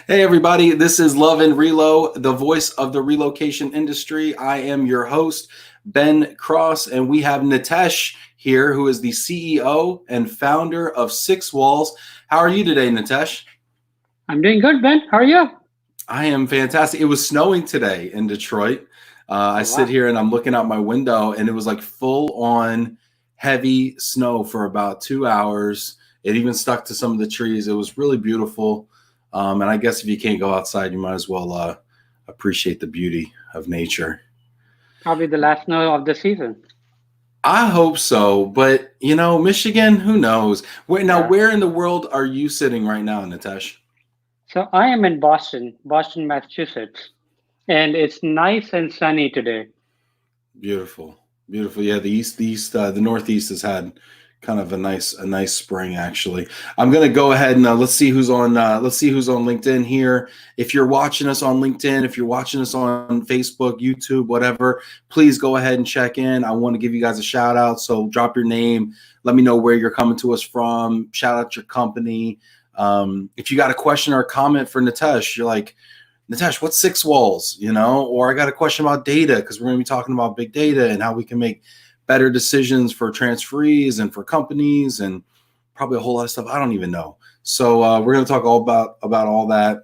Hey, everybody. This is Love and Relo, the voice of the relocation industry. I am your host, Ben Cross, and we have Nitesh here, who is the CEO and founder of SixWallz. How are you today, Nitesh? I'm doing good, Ben. How are you? I am fantastic. It was snowing today in Detroit. I Oh, sit wow. here and I'm looking out my window, and it was like full on heavy snow for about 2 hours. It even stuck to some of the trees. It was really beautiful. And I guess if you can't go outside, you might as well appreciate the beauty of nature. Probably the last snow of the season. I hope so, but Michigan, who knows? Yeah. Where in the world are you sitting right now, Nitesh? So I am in Boston, Massachusetts, and it's nice and sunny today. Beautiful, beautiful. Yeah, the Northeast has had kind of a nice spring actually. I'm gonna go ahead and let's see who's on LinkedIn here. If you're watching us on LinkedIn, if you're watching us on Facebook, YouTube, whatever, please go ahead and check in. I want to give you guys a shout out. So drop your name, let me know where you're coming to us from. Shout out your company. If you got a question or a comment for Nitesh, you're like, Nitesh, what's SixWallz? Or I got a question about data because we're going to be talking about big data and how we can make better decisions for transferees and for companies and probably a whole lot of stuff I don't even know. So we're going to talk all about all that.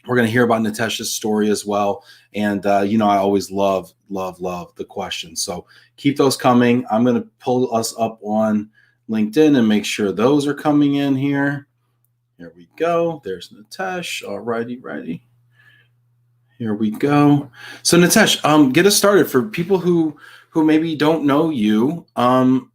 We're going to hear about Nitesh's story as well. And, I always love the questions. So keep those coming. I'm going to pull us up on LinkedIn and make sure those are coming in here. Here we go. There's Nitesh. All righty. Here we go. So Nitesh, get us started for people who maybe don't know you.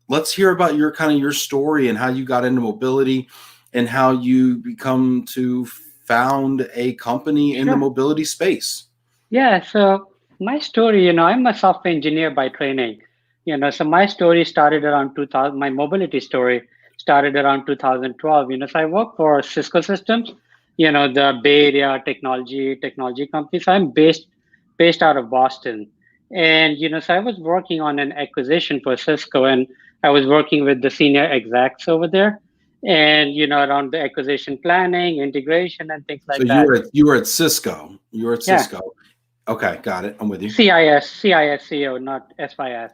Let's hear about your story and how you got into mobility and how you become to found a company in the Sure. mobility space. Yeah. So my story, I'm a software engineer by training. So my story started around 2000. My mobility story started around 2012. So I work for Cisco Systems. The Bay Area technology company. So I'm based out of Boston. And so I was working on an acquisition for Cisco, and I was working with the senior execs over there, and around the acquisition planning, integration, and things So like that. you were at Cisco. You were at Yeah, Cisco. Okay, got it. I'm with you. CISCO, not SYS.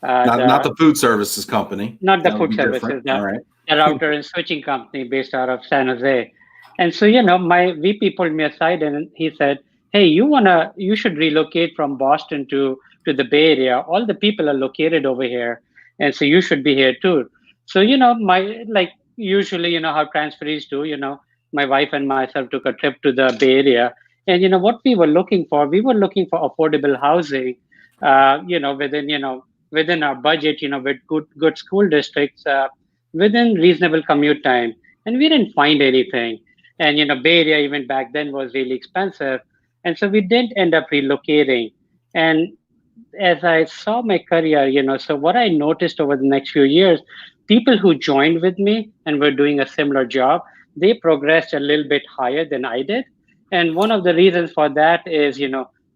Not The the food services company. Not the That would food be different. services, All right. the router and switching company based out of San Jose. And so, my VP pulled me aside and he said, "Hey, you should relocate from Boston to the Bay Area. All the people are located over here, and so you should be here too." So, my like usually, how transferees do. My wife and myself took a trip to the Bay Area, and what we were looking for affordable housing, within our budget, with good school districts, within reasonable commute time, and we didn't find anything. And Bay Area even back then was really expensive, and so we didn't end up relocating. And as I saw my career, so what I noticed over the next few years, people who joined with me and were doing a similar job, they progressed a little bit higher than I did. And one of the reasons for that is, you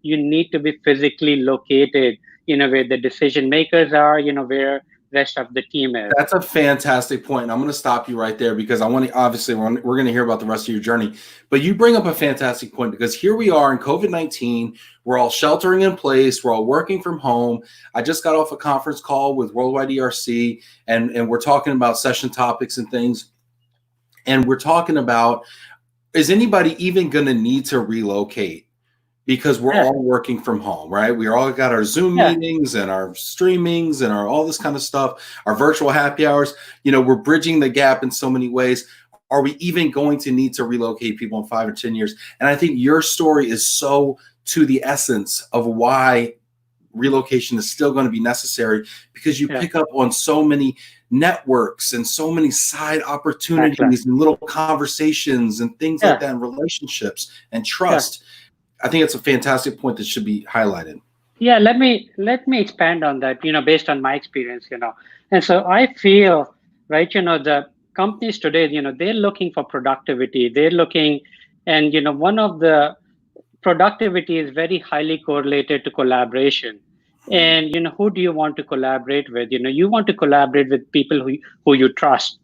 need to be physically located, where the decision makers are, where rest of the team is. That's a fantastic point. And I'm going to stop you right there because I want to, obviously, we're going to hear about the rest of your journey. But you bring up a fantastic point because here we are in COVID-19. We're all sheltering in place. We're all working from home. I just got off a conference call with Worldwide ERC, and we're talking about session topics and things. And we're talking about, is anybody even going to need to relocate? Because we're Yeah, all working from home, right? We all got our Zoom yeah, meetings and our streamings and our all this kind of stuff, our virtual happy hours. We're bridging the gap in so many ways. Are we even going to need to relocate people in 5 or 10 years? And I think your story is so to the essence of why relocation is still going to be necessary, because you yeah, pick up on so many networks and so many side exactly. opportunities and little conversations and things like Yeah, that, and relationships and yeah. trust. I think it's a fantastic point that should be highlighted. Yeah, let me expand on that, based on my experience, And so I feel, right, the companies today, they're looking for productivity. They're looking, and one of the productivity is very highly correlated to collaboration. Mhm. And who do you want to collaborate with? You want to collaborate with people who you trust.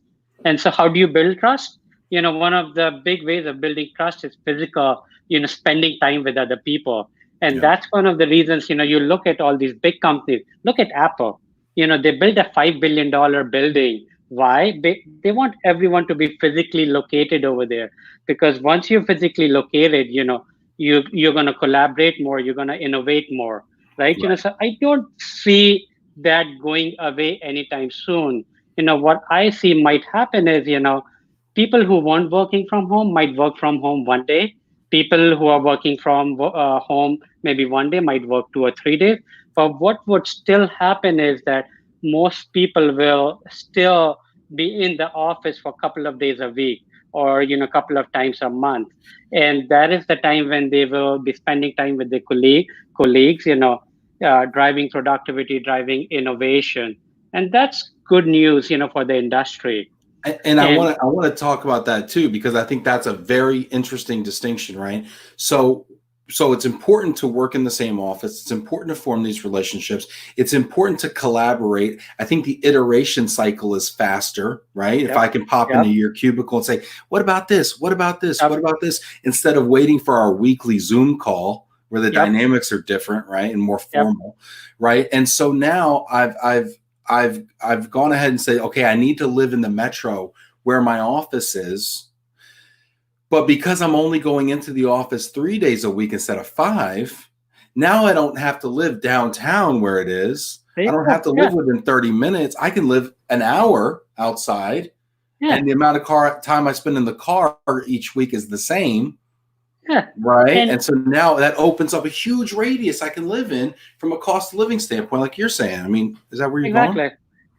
And so how do you build trust? One of the big ways of building trust is physical, spending time with other people. And Yeah. that's one of the reasons, you look at all these big companies, look at Apple. They built a $5 billion building. Why? They want everyone to be physically located over there, because once you're physically located, you're going to collaborate more, you're going to innovate more, right? Right. So I don't see that going away anytime soon. What I see might happen is, people who weren't working from home might work from home one day. People who are working from home maybe one day might work 2 or 3 days. But what would still happen is that most people will still be in the office for a couple of days a week, or a couple of times a month, and that is the time when they will be spending time with their colleagues, driving productivity, driving innovation, and that's good news, for the industry. And And I want to talk about that too, because I think that's a very interesting distinction, right? So it's important to work in the same office. It's important to form these relationships. It's important to collaborate. I think the iteration cycle is faster, right? If yep, I can pop into yep, your cubicle and say, "What about this? What about this? yep, What about this?" instead of waiting for our weekly Zoom call where the yep, dynamics are different, right, and more yep, formal, right? And so now I've gone ahead and said, okay, I need to live in the metro where my office is. But because I'm only going into the office 3 days a week instead of 5, now I don't have to live downtown where it is. there I you don't have go. to live Yeah, within 30 minutes. I can live an hour outside, yeah, and the amount of car time I spend in the car each week is the same, yeah. right? And And so now that opens up a huge radius I can live in from a cost of living standpoint, like you're saying. I mean, is that where you're going? exactly.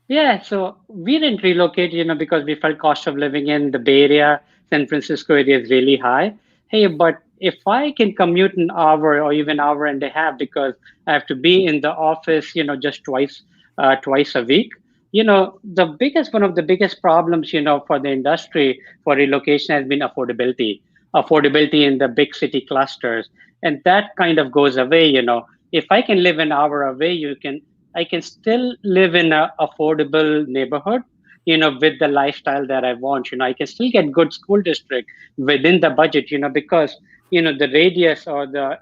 Yeah, so we didn't relocate, because we felt cost of living in the Bay Area, San Francisco area is really high. Hey, but if I can commute an hour or even hour and a half because I have to be in the office, just twice a week, one of the biggest problems, for the industry for relocation has been affordability in the big city clusters, and that kind of goes away. If I can live an hour away, I can still live in a affordable neighborhood, with the lifestyle that I want. I can still get good school district within the budget, because, the radius or the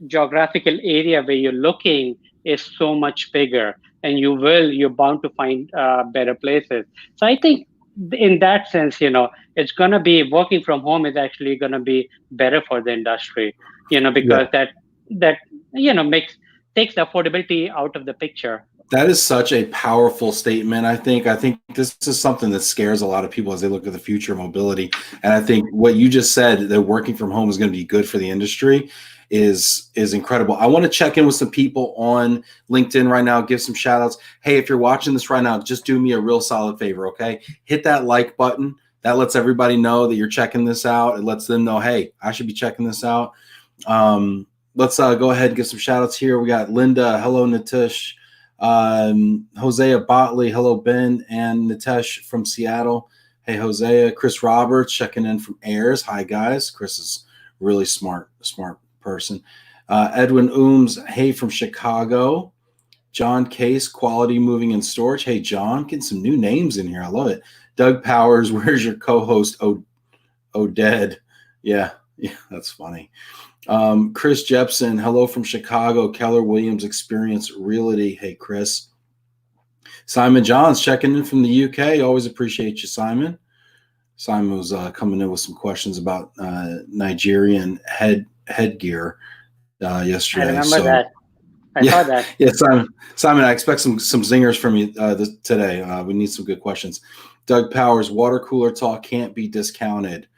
geographical area where you're looking is so much bigger, and you're bound to find better places. So I think in that sense, it's going to be working from home is actually going to be better for the industry, because Yeah. that, makes takes the affordability out of the picture. That is such a powerful statement. I think this is something that scares a lot of people as they look at the future of mobility. And I think what you just said, that working from home is going to be good for the industry, is incredible. I want to check in with some people on LinkedIn right now, give some shout outs. Hey, if you're watching this right now, just do me a real solid favor, okay? Hit that like button. That lets everybody know that you're checking this out. It lets them know, hey, I should be checking this out. Let's go ahead and get some shout outs here. We got Linda. Hello, Nitesh. Hosea Botley, hello Ben and Nitesh from Seattle. Hey Hosea, Chris Roberts checking in from Ayers. Hi guys, Chris is really smart person. Edwin Ooms, hey from Chicago. John Case, Quality Moving and Storage. Hey John, getting some new names in here. I love it. Doug Powers, where's your co-host? Oded. Yeah, that's funny. Chris Jepson, hello from Chicago. Keller Williams Experience Realty. Hey, Chris. Simon Johns checking in from the UK. Always appreciate you, Simon. Simon was coming in with some questions about Nigerian headgear I yesterday. remember So that. I saw yeah, that. yeah, Simon, I expect some zingers from you today. We need some good questions. Doug Powers, water cooler talk can't be discounted.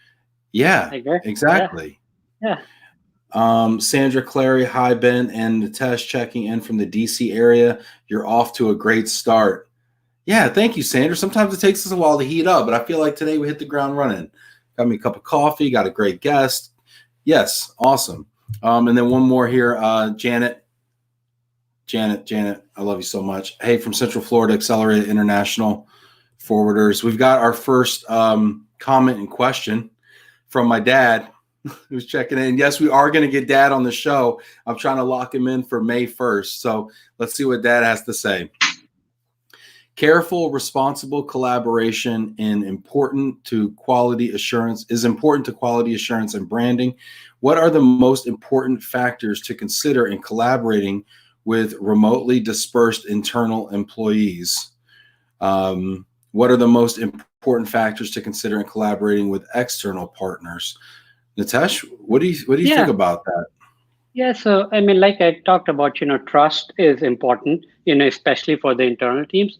Yeah, I agree. Yeah. exactly. Yeah. Sandra Clary, hi Ben and Nitesh checking in from the DC area. You're off to a great start. Yeah, thank you, Sandra. Sometimes it takes us a while to heat up, but I feel like today we hit the ground running. Got me a cup of coffee, got a great guest. Yes, awesome. And then one more here, Janet, I love you so much. Hey, from Central Florida Accelerated International Forwarders. We've got our first comment and question from my dad, who's checking in. Yes, we are going to get Dad on the show. I'm trying to lock him in for May 1st. So let's see what Dad has to say. Careful, responsible collaboration and important to quality assurance is important to quality assurance and branding. What are the most important factors to consider in collaborating with remotely dispersed internal employees? What are the most important factors to consider in collaborating with external partners? Nitesh, what do you think Yeah. about that? Yeah, so I mean, like I talked about, trust is important, especially for the internal teams.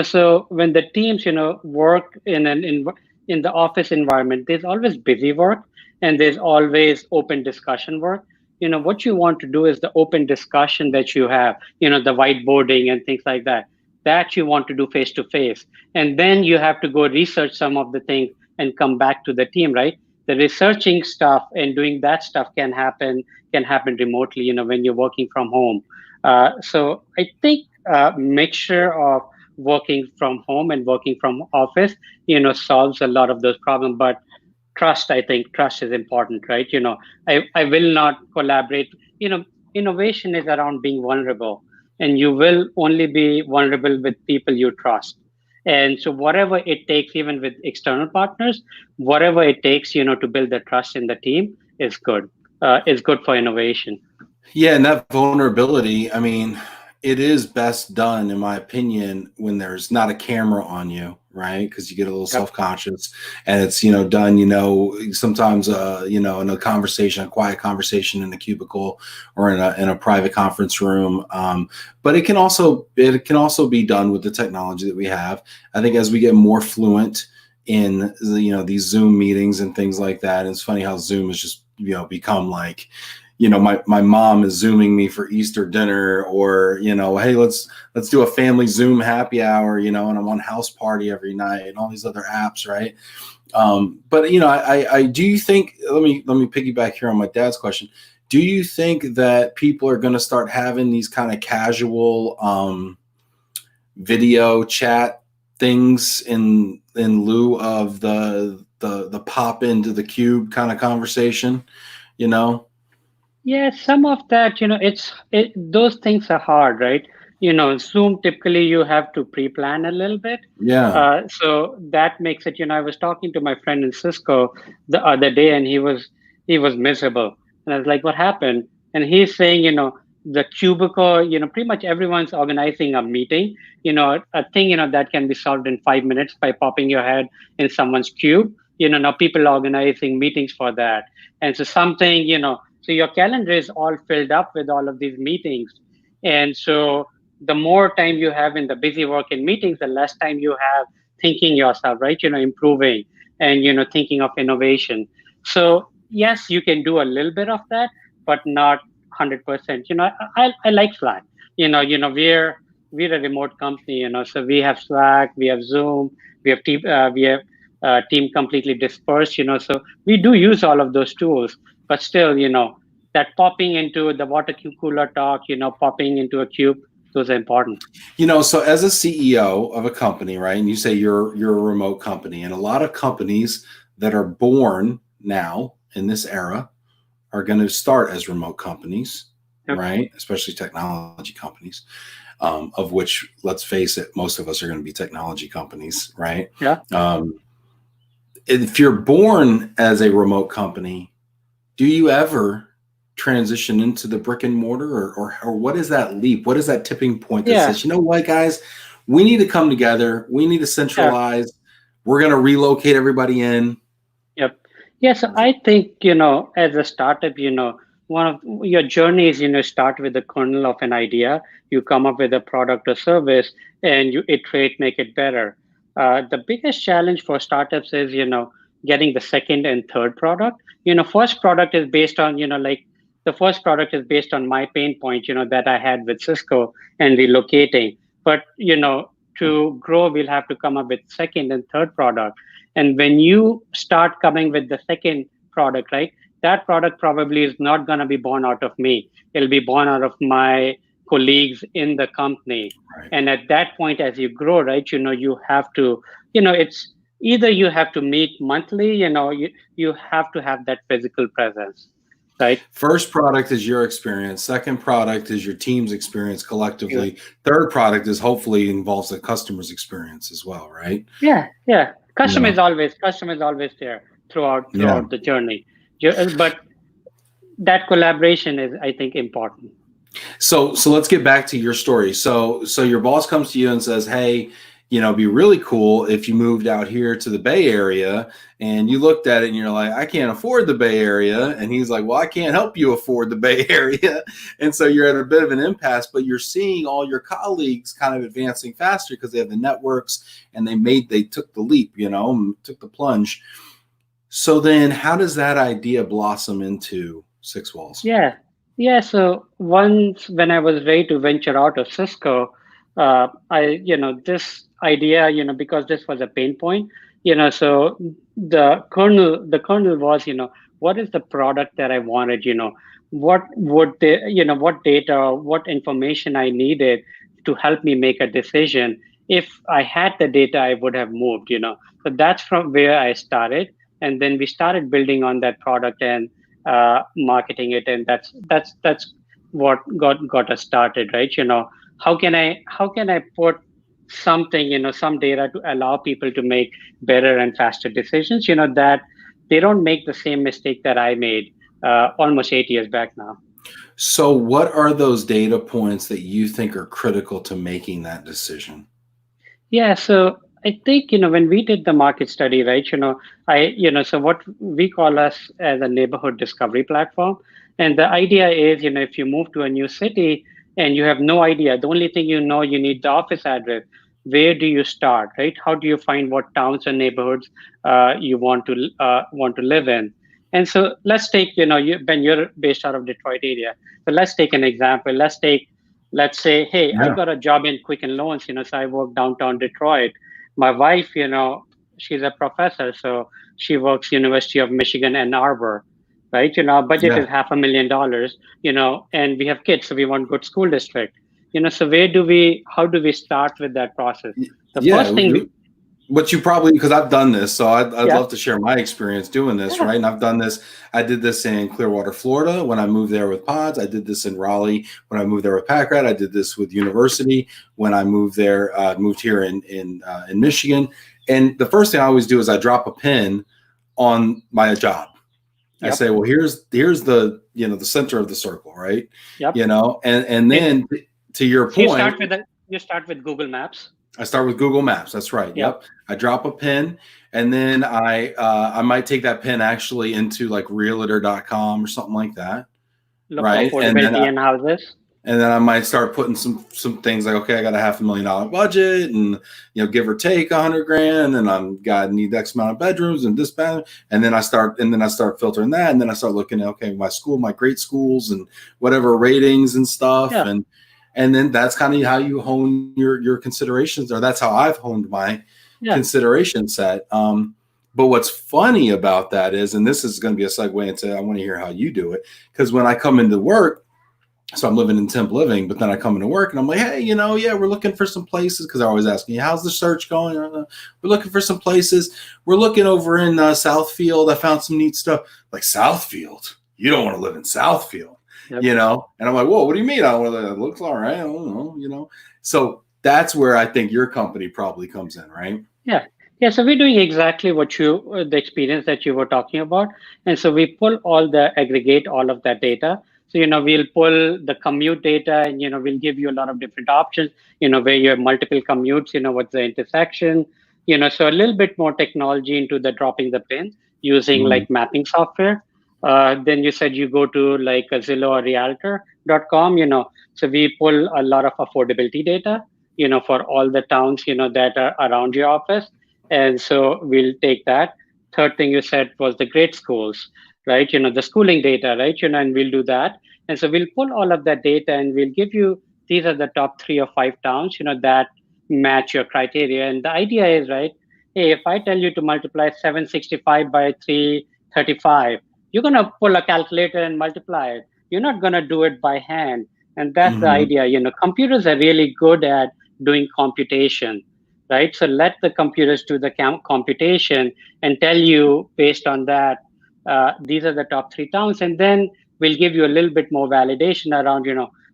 So when the teams, work in the office environment, there's always busy work and there's always open discussion work. What you want to do is the open discussion that you have, the whiteboarding and things like that, that you want to do face to face. And then you have to go research some of the things and come back to the team, right? The researching stuff and doing that stuff can happen remotely, when you're working from home. So I think mixture of working from home and working from office, solves a lot of those problems. But trust, I think trust is important, right? I will not collaborate. Innovation is around being vulnerable, and you will only be vulnerable with people you trust. And so whatever it takes, even with external partners, whatever it takes, to build the trust in the team is good for innovation. Yeah, and that vulnerability, I mean, it is best done, in my opinion, when there's not a camera on you, right? Because you get a little Yep. self-conscious, and it's, done, sometimes, in a conversation, a quiet conversation in a cubicle or in a private conference room. But it can also be done with the technology that we have. I think as we get more fluent in these Zoom meetings and things like that, and it's funny how Zoom has just become like, my mom is zooming me for Easter dinner, or hey, let's do a family Zoom happy hour, and I'm on House Party every night and all these other apps, right? But I do you think, let me piggyback here on my dad's question. Do you think that people are going to start having these kind of casual video chat things in lieu of the pop into the cube kind of conversation, you know? Yeah, some of that, those things are hard, right? Zoom, typically you have to pre-plan a little bit. Yeah. So that makes it, I was talking to my friend in Cisco the other day, and he was miserable. And I was like, what happened? And he's saying, the cubicle, pretty much everyone's organizing a meeting, a thing, that can be solved in 5 minutes by popping your head in someone's cube. Now people are organizing meetings for that. And so something, so your calendar is all filled up with all of these meetings. And so the more time you have in the busy work in meetings, the less time you have thinking yourself, right? Improving and, thinking of innovation. So yes, you can do a little bit of that, but not 100%. I like Slack. We're a remote company, so we have Slack, we have Zoom, we have team completely dispersed, so we do use all of those tools. But still, that popping into the cooler talk, popping into a cube, those are important. So as a CEO of a company, right, and you say you're a remote company, and a lot of companies that are born now in this era are going to start as remote companies, Yep. right? Especially technology companies, of which, let's face it, most of us are going to be technology companies, right? Yeah. If you're born as a remote company, do you ever transition into the brick and mortar, or what is that leap? What is that tipping point that Yeah. says, you know what, guys, we need to come together. We need to Yeah. centralize. We're going to relocate everybody in. Yep. Yes, I think, as a startup, one of your journeys, start with the kernel of an idea. You come up with a product or service and you iterate, make it better. The biggest challenge for startups is, getting the second and third product. First product is based on, like the first product is based on my pain point, that I had with Cisco and relocating. But, to grow, we'll have to come up with second and third product. And when you start coming with the second product, right, that product probably is not going to be born out of me. It'll be born out of my colleagues in the company. Right. And at that point, as you grow, right, you have to, it's either you have to meet monthly, you have to have that physical presence. right? First product is your experience. Second product is your team's experience Yeah, collectively. Third product is hopefully involves the customer's experience as well, right? yeah, yeah. Yeah. Customer is always there throughout Yeah. the journey. But that collaboration is, I think, important. So let's get back to your story. So your boss comes to you and says, "Hey, it'd be really cool if you moved out here to the Bay Area." And you looked at it and you're like, "I can't afford the Bay Area." And he's like, "Well, I can't help you afford the Bay Area." And so you're at a bit of an impasse, but you're seeing all your colleagues kind of advancing faster because they have the networks and they took the leap, and took the plunge. So then how does that idea blossom into SixWallz? Yeah, yeah. So once when I was ready to venture out of Cisco, this idea, because this was a pain point, so the kernel was, what is the product that I wanted, what would the, what data, what information I needed to help me make a decision. If I had the data, I would have moved, So that's from where I started, and then we started building on that product and marketing it, and that's what got us started, right? How can I put something, some data to allow people to make better and faster decisions, that they don't make the same mistake that I made almost 8 years back now. So, what are those data points that you think are critical to making that decision? Yeah, so I think, when we did the market study, right, so what we call us as a neighborhood discovery platform. And the idea is, if you move to a new city and you have no idea, the only thing you need the office address. Where do you start, right? How do you find what towns and neighborhoods you want to live in? And so let's take, Ben, you're based out of Detroit area. So let's take an example. Let's say, hey, I Yeah. got a job in Quicken Loans, so I work downtown Detroit. My wife, she's a professor, so she works University of Michigan, Ann Arbor, right? Our budget is Yeah. $500,000, and we have kids, so we want good school district. So how do we start with that process? The Yeah. first thing, What you probably, because I've done this, so I'd yeah, love to share my experience doing this, yeah, right? And I've done this. I did this in Clearwater, Florida when I moved there with Pods. I did this in Raleigh when I moved there with Packrat. I did this with University when I moved there, moved here in Michigan. And the first thing I always do is I drop a pin on my job. I yep, say, well, here's the the center of the circle, right? yep. And And then to your so point, you start with Google Maps. I start with Google Maps. That's right. Yep. Yep. I drop a pin, and then I might take that pin actually into like realtor.com or something like that, Look for right? And then affordability in houses. I might start putting some things like, okay, I got a $500,000 budget, and give or take 100 grand, and I need X amount of bedrooms and this bed, and then I start filtering that, and then I start looking at, okay, my great schools and whatever ratings and stuff, Yeah, and then that's kind of how you hone your considerations, or that's how I've honed my yeah, consideration set. But what's funny about that is, and this is going to be a segue into, I want to hear how you do it, because when I come into work, so I'm living in temp living, but then I come into work and I'm like, hey, yeah, we're looking for some places, because they're always asking me, how's the search going? We're looking for some places. We're looking over in Southfield. I found some neat stuff. Like, Southfield? You don't want to live in Southfield, yep, And I'm like, whoa, what do you mean? I want to, it looks all right. I don't know. So that's where I think your company probably comes in, right? yeah. Yeah, so we're doing exactly the experience that you were talking about. And so we aggregate all of that data. So, we'll pull the commute data, and, we'll give you a lot of different options, where you have multiple commutes, what's the intersection, so a little bit more technology into the dropping the pin using Mm-hmm. like mapping software. Then you said you go to like a Zillow or Realtor.com, so we pull a lot of affordability data, for all the towns, that are around your office. And so we'll take that. Third thing you said was the great schools, right? The schooling data, right? And we'll do that. And so we'll pull all of that data, and we'll give you, these are the top 3 or 5 towns, that match your criteria. And the idea is, right, hey, if I tell you to multiply 765 by 335, you're going to pull a calculator and multiply it. You're not going to do it by hand. And that's the Mm-hmm. idea. Computers are really good at doing computation, right? So let the computers do the computation and tell you based on that, these are the top 3 towns. And then we'll give you a little bit more validation around,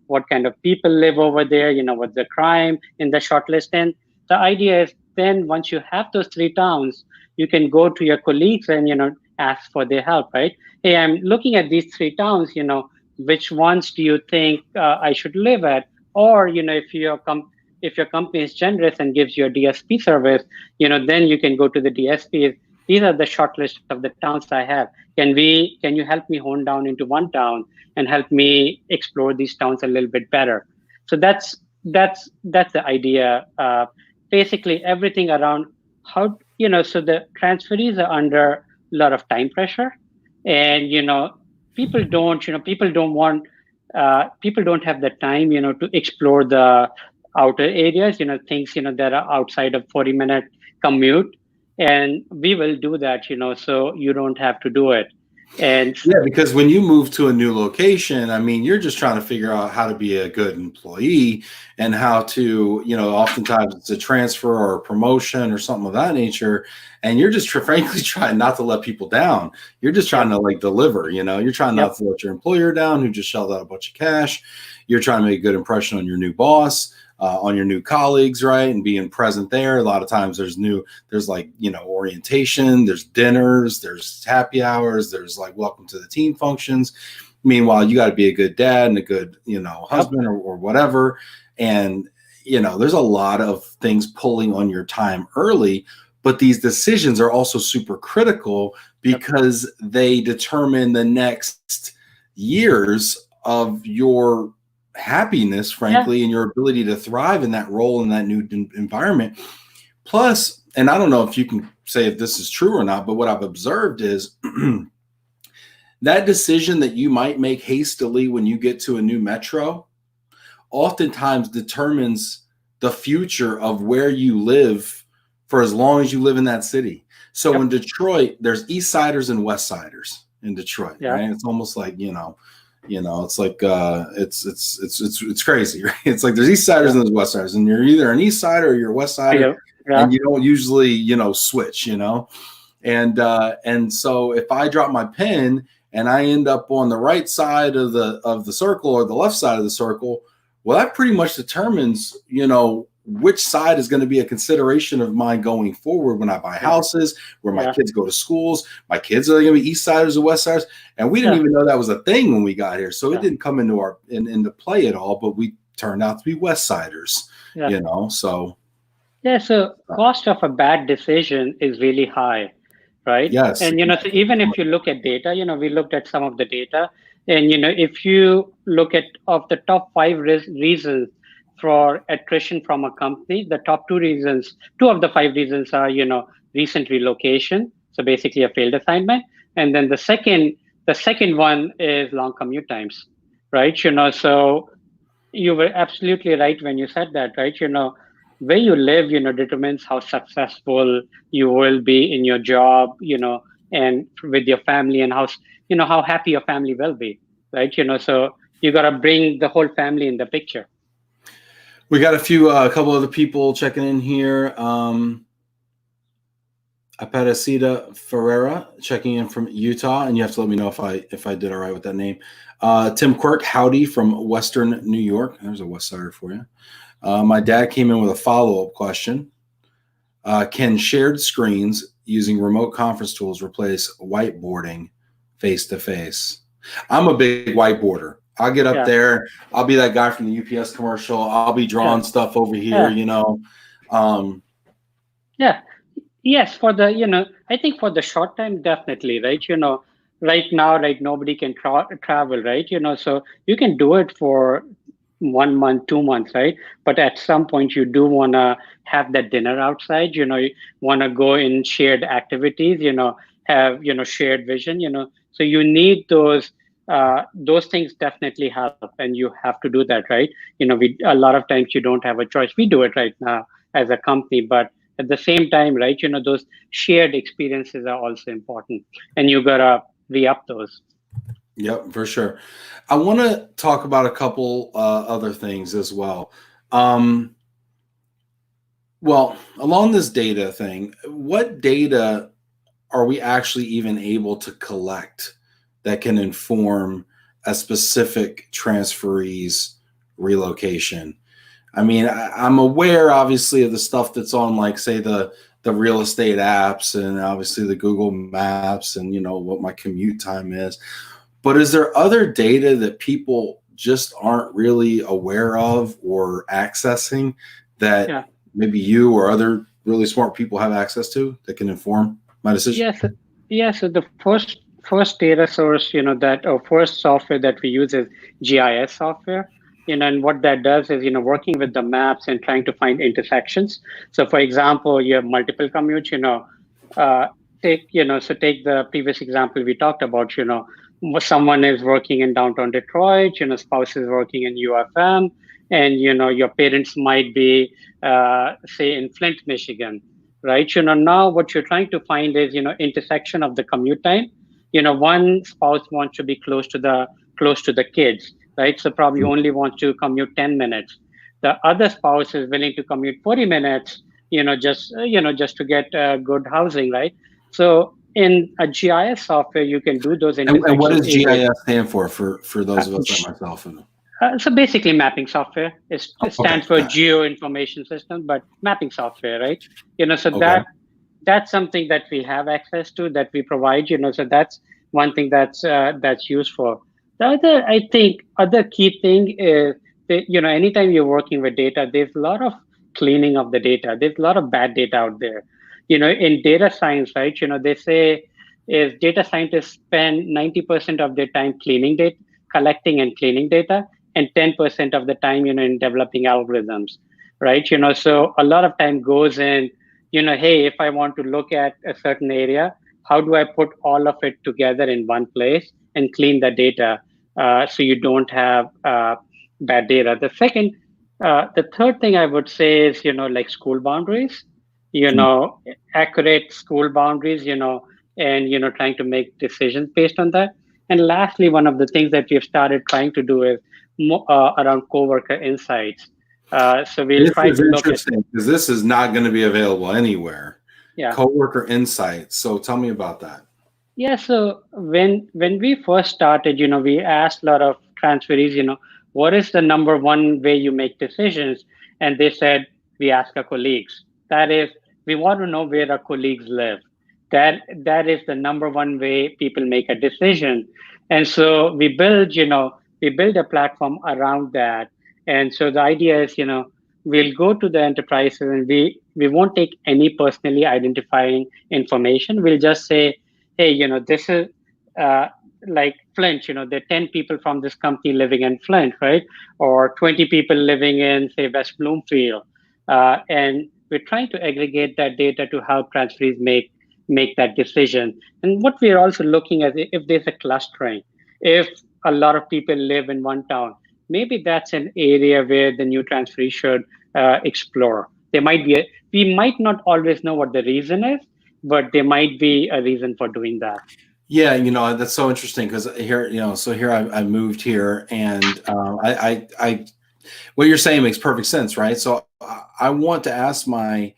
what kind of people live over there, what's the crime in the shortlist. And the idea is then once you have those three towns, you can go to your colleagues and, ask for their help, right? Hey, I'm looking at these three towns, which ones do you think I should live at? Or, if your company is generous and gives you a DSP service, then you can go to the DSPs. These are the short list of the towns I have. Can you help me hone down into one town and help me explore these towns a little bit better? So that's the idea. Basically, everything around how, so the transferees are under a lot of time pressure, and people don't want people don't have the time, to explore the outer areas, things, that are outside of 40-minute commute, and we will do that, so you don't have to do it. And Yeah, because when you move to a new location, I mean, you're just trying to figure out how to be a good employee and how to, oftentimes it's a transfer or a promotion or something of that nature. And you're just frankly trying not to let people down. You're just trying to like deliver, you're trying not to let your employer down who just shelled out a bunch of cash. You're trying to make a good impression on your new boss. On your new colleagues, right? And being present there. A lot of times there's like, orientation, there's dinners, there's happy hours, there's like welcome to the team functions. Meanwhile, you got to be a good dad and a good, husband or whatever. And, there's a lot of things pulling on your time early, but these decisions are also super critical because they determine the next years of your happiness, frankly, and your ability to thrive in that role in that new environment. Plus, and I don't know if you can say if this is true or not, but what I've observed is that decision that you might make hastily when you get to a new metro oftentimes determines the future of where you live for as long as you live in that city. So in Detroit, there's East Siders and West Siders in Detroit, right? It's almost like, it's like it's crazy, right? It's like there's East Siders and there's West Siders, and you're either an East Sider or you're a West Sider, and you don't usually switch, and so if I drop my pen and I end up on the right side of the circle or the left side of the circle, well, that pretty much determines which side is going to be a consideration of mine going forward when I buy houses, where my kids go to schools. My kids are going to be East Siders or West Siders, and we didn't even know that was a thing when we got here. So it didn't come into into play at all. But we turned out to be West Siders, So so cost of a bad decision is really high, right? Yes, and so even if you look at data, we looked at some of the data, and if you look at of the top 5 reasons for attrition from a company, the top 2 of the 5 reasons are, recent relocation. So basically a failed assignment. And then the second one is long commute times, right? So you were absolutely right when you said that, right? Where you live, determines how successful you will be in your job, and with your family, and how happy your family will be, right? So you got to bring the whole family in the picture. We got a couple other people checking in here. Aparecida Ferreira checking in from Utah, and you have to let me know if I did all right with that name. Tim Quirk, howdy from Western New York. There's a West Sider for you. My dad came in with a follow-up question. Can shared screens using remote conference tools replace whiteboarding face-to-face? I'm a big whiteboarder. I'll get up there. I'll be that guy from the UPS commercial. I'll be drawing stuff over here, Yes, for the, I think for the short time, definitely, right? Right now, like nobody can travel, right? So you can do it for 1 month, 2 months, right? But at some point, you do want to have that dinner outside, you want to go in shared activities, have, shared vision, so you need those things definitely help, and you have to do that, right? A lot of times you don't have a choice. We do it right now as a company, but at the same time, right, those shared experiences are also important, and you gotta re-up those. Yep, for sure. I want to talk about a couple other things as well. Well, along this data thing, what data are we actually even able to collect that can inform a specific transferee's relocation? I mean, I'm aware, obviously, of the stuff that's on, like, say, the real estate apps, and obviously the Google Maps, and what my commute time is. But is there other data that people just aren't really aware of or accessing that Yeah. maybe you or other really smart people have access to that can inform my decision? Yes. Yeah. So the first data source, that or first software that we use is GIS software. And what that does is, working with the maps and trying to find intersections. So, for example, you have multiple commutes. Uh, take the previous example we talked about. Someone is working in downtown Detroit. Spouse is working in UFM, and your parents might be, say, in Flint, Michigan, right? Now what you're trying to find is, intersection of the commute time. One spouse wants to be close to the kids, right? So probably only wants to commute 10 minutes. The other spouse is willing to commute 40 minutes, just to get good housing, right? So in a GIS software, you can do those And what intersections does easily. GIS stand for Uh, those of us like G- myself? so basically, mapping software. It Okay, stands for got it. Geo Information System, but mapping software, right? So Okay. that's something that we have access to, that we provide. So that's one thing that's useful. The other, I think, other key thing is that, anytime you're working with data, there's a lot of cleaning of the data. There's a lot of bad data out there. In data science, right? They say is data scientists spend 90% of their time cleaning data, collecting and cleaning data, and 10% of the time, in developing algorithms, right? So a lot of time goes in, hey, if I want to look at a certain area, how do I put all of it together in one place and clean the data, so you don't have bad data? The third thing I would say is, like school boundaries, you know, accurate school boundaries, and, trying to make decisions based on that. And lastly, one of the things that we've started trying to do is around coworker insights. So we'll This try is to look at, interesting because this is not going to be available anywhere. yeah. Coworker insights. So tell me about that. Yeah, so when we first started, we asked a lot of transferees, what is the number one way you make decisions? And they said, we ask our colleagues. That is, we want to know where our colleagues live. That is the number one way people make a decision. And so we build a platform around that. And so the idea is, we'll go to the enterprises, and we won't take any personally identifying information. We'll just say, hey, this is uh, like Flint, there are 10 people from this company living in Flint, right? Or 20 people living in, say, West Bloomfield. And we're trying to aggregate that data to help transferees make that decision. And what we're also looking at, if there's a clustering, if a lot of people live in one town, maybe that's an area where the new transferee should explore. We might not always know what the reason is, but there might be a reason for doing that. Yeah, that's so interesting because here, so here I moved here, and what you're saying makes perfect sense, right? So I want to ask my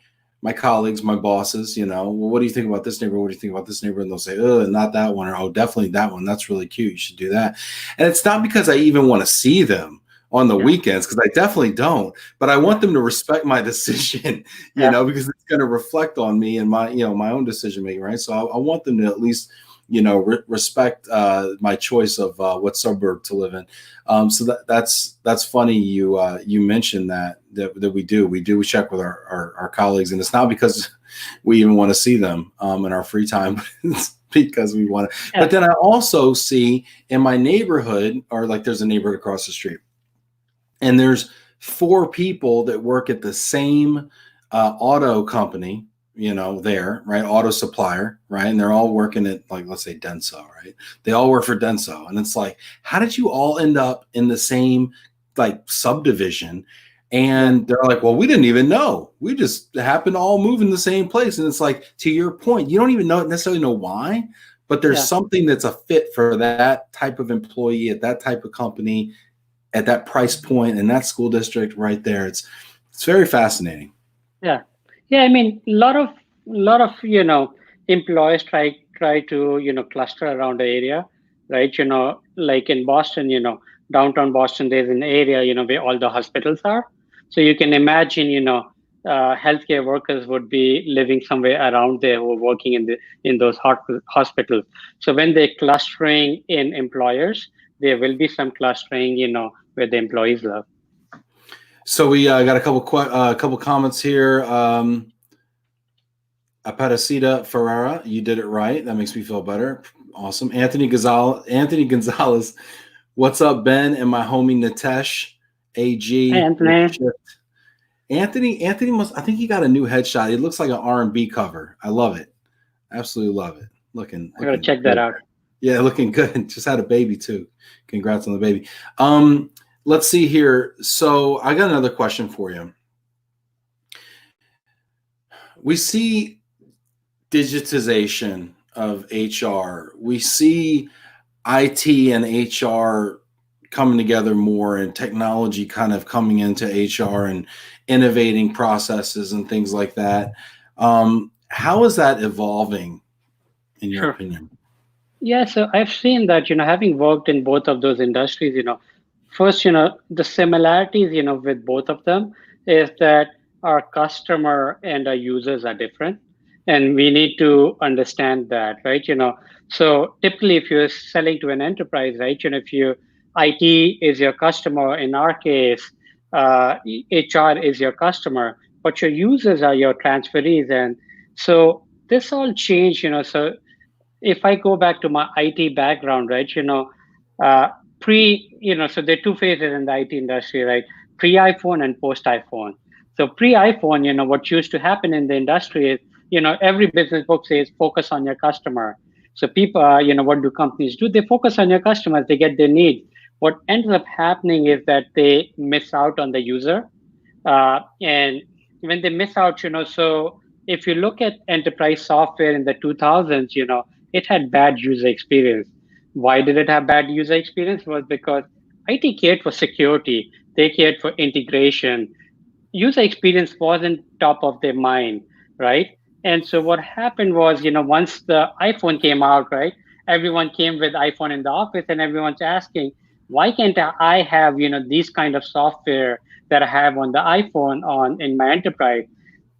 colleagues, my bosses, well, what do you think about this neighborhood? What do you think about this neighborhood? And they'll say, oh, not that one, or oh, definitely that one. That's really cute. You should do that. And it's not because I even want to see them on the Yeah, weekends, because I definitely don't, but I want them to respect my decision, yeah, because it's going to reflect on me and my own decision making, right? So I want them to at least respect my choice of what suburb to live in. So that's funny. You mentioned that we check with our colleagues, and it's not because we even want to see them in our free time, but it's because we want to. yeah, But then I also see in my neighborhood, or like there's a neighborhood across the street, and there's 4 people that work at the same auto company, there, right? Auto supplier, right? And they're all working at, like, let's say Denso, right? They all work for Denso. And it's like, how did you all end up in the same, like, subdivision? yeah, And they're like, well, we didn't even know. We just happened to all move in the same place. And it's like, to your point, you don't even necessarily know why, but there's yeah, something that's a fit for that type of employee at that type of company at that price point in that school district right there. It's very fascinating. yeah, yeah. I mean, a lot of employers try to cluster around the area. right? Like in Boston, downtown Boston, there's an area, where all the hospitals are. So you can imagine, healthcare workers would be living somewhere around there who are working in those hospitals. So when they're clustering in employers, there will be some clustering, where the employees live. So we got a couple comments here. Aparecida Ferrara, you did it right. That makes me feel better. Awesome. Anthony Gonzalez, what's up, Ben? And my homie Nitesh, Hey, AG. Anthony, Anthony must. I think he got a new headshot. It looks like an R&B cover. I love it. Absolutely love it. I gotta Looking check that good. out. Yeah, looking good. Just had a baby too. Congrats on the baby. Let's see here. So I got another question for you. We see digitization of HR. We see IT and HR coming together more, and technology kind of coming into HR and innovating processes and things like that. How is that evolving, in your Sure. opinion? Yeah, so I've seen that, having worked in both of those industries, first, the similarities, with both of them is that our customer and our users are different. And we need to understand that, right? So typically if you're selling to an enterprise, right, if you IT is your customer, in our case, HR is your customer, but your users are your transferees. And so this all changed, so if I go back to my IT background, right, uh, so there are two phases in the IT industry, right? Pre iPhone and post iPhone. So pre iPhone, what used to happen in the industry is, every business book says focus on your customer. So people, what do companies do? They focus on your customers, they get their needs. What ends up happening is that they miss out on the user, and when they miss out, so if you look at enterprise software in the 2000s, it had bad user experience. Why did it have bad user experience? Was because IT cared for security, they cared for integration. User experience wasn't top of their mind, right? And so what happened was, once the iPhone came out, right, everyone came with iPhone in the office, and everyone's asking, why can't I have, these kind of software that I have on the iPhone on in my enterprise?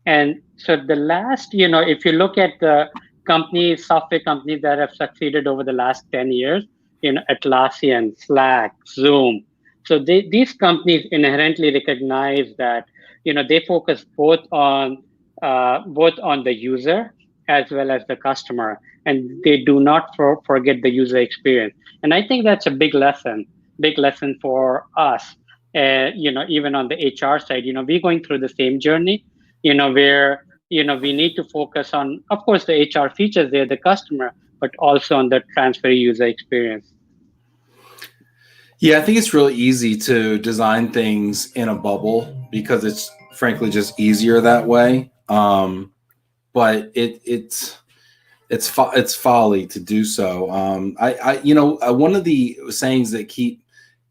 And so the last, if you look at the companies, software companies that have succeeded over the last 10 years, Atlassian, Slack, Zoom. So these companies inherently recognize that, they focus both on the user as well as the customer, and they do not forget the user experience. And I think that's a big lesson for us. Even on the HR side, we're going through the same journey, where we need to focus on, of course, the HR features there, the customer, but also on the transfer user experience. Yeah, I think it's really easy to design things in a bubble because it's frankly just easier that way. But it's folly to do so. One of the sayings that keep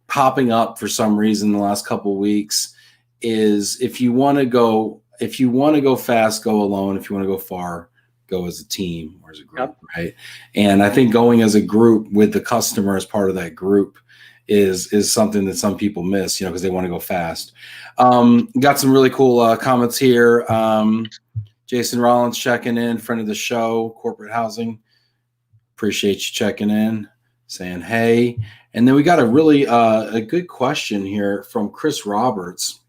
popping up for some reason in the last couple of weeks is if you want to go fast, go alone. If you want to go far, go as a team or as a group, Yep. right? And I think going as a group with the customer as part of that group is something that some people miss, because they want to go fast. Got some really cool comments here. Jason Rollins checking in, friend of the show, corporate housing. Appreciate you checking in, saying hey. And then we got a really a good question here from Chris Roberts.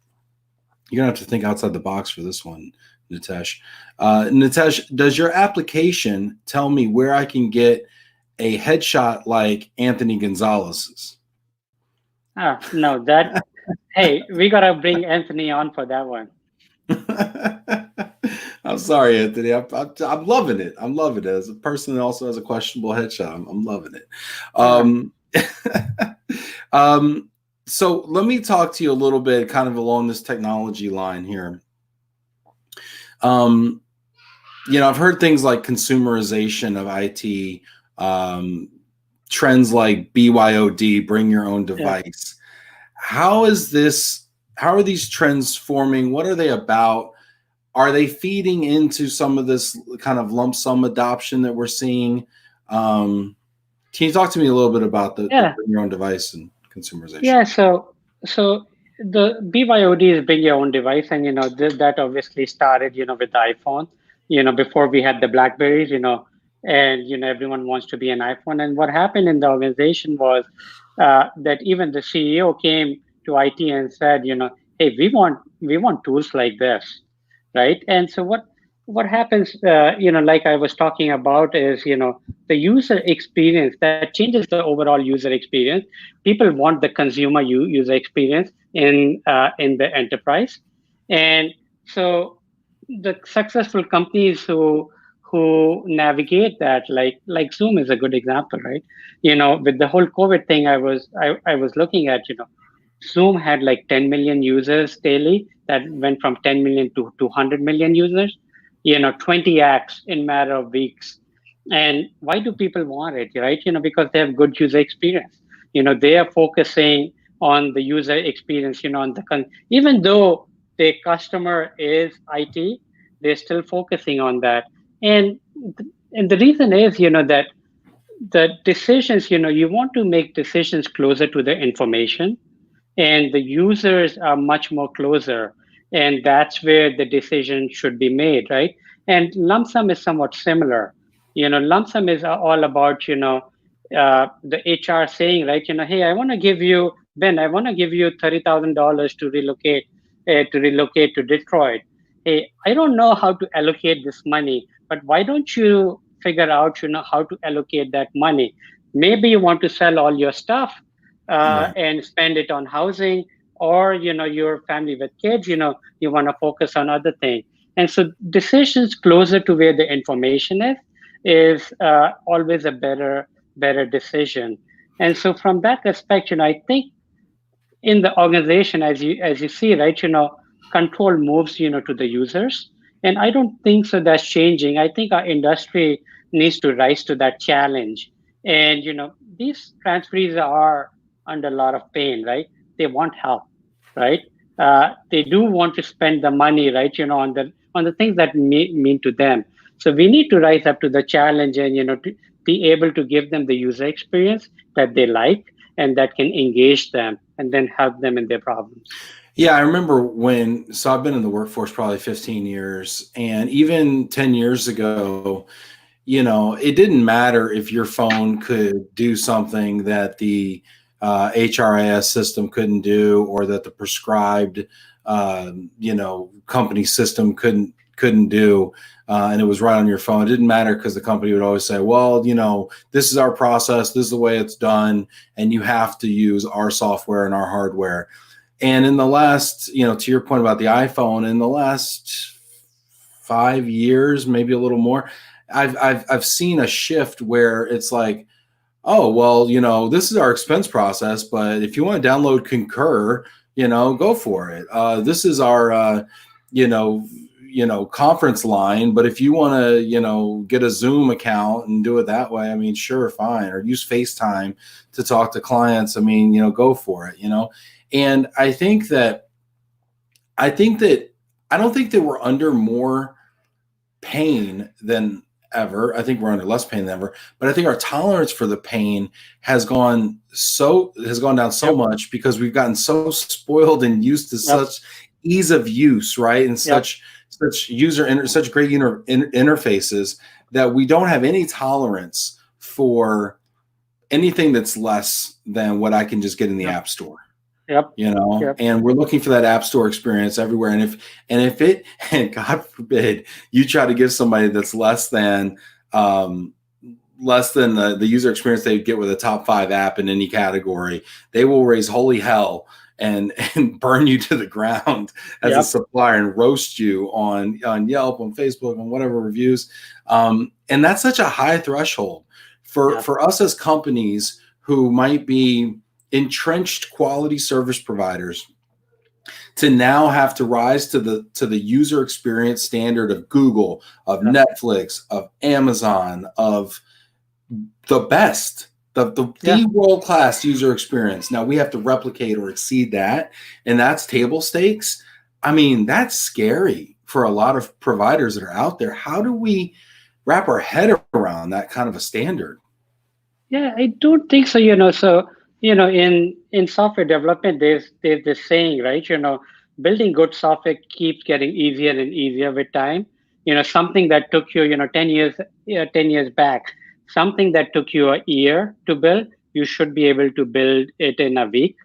You're gonna have to think outside the box for this one, Nitesh. Nitesh, does your application tell me where I can get a headshot like Anthony Gonzalez's? No, hey, we got to bring Anthony on for that one. I'm sorry, Anthony. I'm loving it. I'm loving it. As a person that also has a questionable headshot, I'm loving it. So let me talk to you a little bit kind of along this technology line here. I've heard things like consumerization of IT, trends like BYOD, bring your own device. How are these trends forming? What are they about? Are they feeding into some of this kind of lump sum adoption that we're seeing? Can Can you talk to me a little bit about the Yeah, bring your own device and consumerization? yeah. So the BYOD is bring your own device, and that obviously started with the iPhone. Before we had the Blackberries. And everyone wants to be an iPhone. And what happened in the organization was that even the CEO came to IT and said, hey, we want tools like this, right? And so what happens, like I was talking about, is the user experience that changes the overall user experience. People want the consumer user experience in the enterprise. And so the successful companies who navigate that, like Zoom is a good example, right? With the whole COVID thing, I was looking at, Zoom had like 10 million users daily, that went from 10 million to 200 million users, 20x in matter of weeks. And why do people want it, right? Because they have good user experience. They are focusing on the user experience, even though the customer is IT, they're still focusing on that. And and the reason is, that the decisions, you want to make decisions closer to the information, and the users are much more closer, and that's where the decision should be made, right? And lump sum is somewhat similar. Lump sum is all about the HR saying, right, hey, I want to give you, Ben, I want to give you $30,000 to relocate to Detroit. Hey, I don't know how to allocate this money, but why don't you figure out how to allocate that money? Maybe you want to sell all your stuff Right. and spend it on housing, or your family with kids, you want to focus on other things. And so decisions closer to where the information is always a better decision. And so from that aspect, I think in the organization, as you see, right, control moves to the users. And I don't think so that's changing. I think our industry needs to rise to that challenge. And these transferees are under a lot of pain, right? They want help, right? They do want to spend the money, right, on the things that mean to them. So we need to rise up to the challenge, and to be able to give them the user experience that they like, and that can engage them and then help them in their problems. Yeah, I remember so I've been in the workforce probably 15 years, and even 10 years ago, it didn't matter if your phone could do something that the HRIS system couldn't do, or that the prescribed, company system couldn't do, and it was right on your phone. It didn't matter, because the company would always say, well, this is our process, this is the way it's done, and you have to use our software and our hardware. And in the last, to your point about the iPhone, in the last 5 years, maybe a little more, I've seen a shift where it's like, oh, well, this is our expense process, but if you want to download Concur, go for it. This is our, conference line, but if you want to, get a Zoom account and do it that way, I mean, sure, fine. Or use FaceTime to talk to clients. I mean, go for it, And I don't think that we're under more pain than ever. I think we're under less pain than ever, but I think our tolerance for the pain has gone down so Yep. much, because we've gotten so spoiled and used to Yep. such ease of use, right? And Yep. such great interfaces, that we don't have any tolerance for anything that's less than what I can just get in the Yep. App Store. Yep. Yep. And we're looking for that App Store experience everywhere. And God forbid you try to give somebody that's less than the user experience they get with a top 5 app in any category, they will raise holy hell and burn you to the ground as a Yep. supplier, and roast you on Yelp, on Facebook, on whatever reviews. And that's such a high threshold Yep. for us as companies who might be entrenched quality service providers, to now have to rise to the user experience standard of Google, of Yep. Netflix, of Amazon, of the best, the Yeah. world-class user experience. Now we have to replicate or exceed that, and that's table stakes. I mean, that's scary for a lot of providers that are out there. How do we wrap our head around that kind of a standard? Yeah, I don't think so. So in software development, there's this saying, right? Building good software keeps getting easier and easier with time. Something that took you 10 years, 10 years back, something that took you a year to build, you should be able to build it in a week.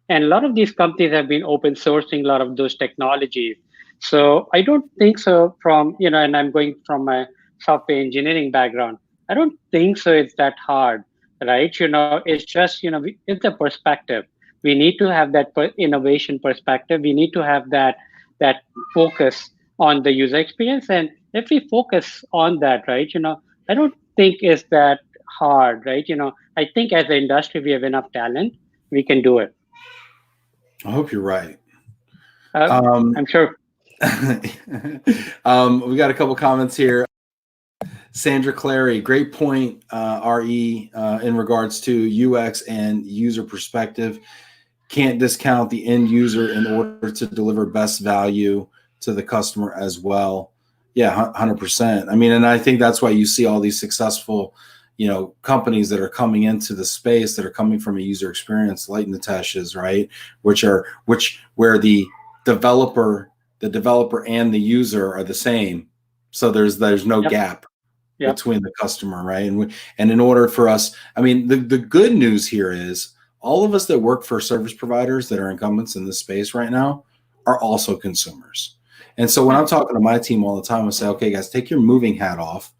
And a lot of these companies have been open sourcing a lot of those technologies. So I don't think so. And I'm going from a software engineering background. I don't think so. It's that hard, right? It's just it's the perspective. We need to have that innovation perspective. We need to have that focus on the user experience. And if we focus on that, right, I don't think it's that hard, right? I think as an industry we have enough talent, we can do it. I hope you're right. uh, Um, I'm sure. we got a couple comments here. Sandra Clary, great point, RE, in regards to UX and user perspective. Can't discount the end user in order to deliver best value to the customer as well. Yeah, 100%. I mean, and I think that's why you see all these successful, companies that are coming into the space that are coming from a user experience like Nitesh's, right? Where developer, the developer and the user are the same. So there's no Yep. gap Yep. between the customer, right? And in order for us, I mean, the good news here is all of us that work for service providers that are incumbents in this space right now are also consumers. And so when Yeah. I'm talking to my team all the time, I say, okay, guys, take your moving hat off.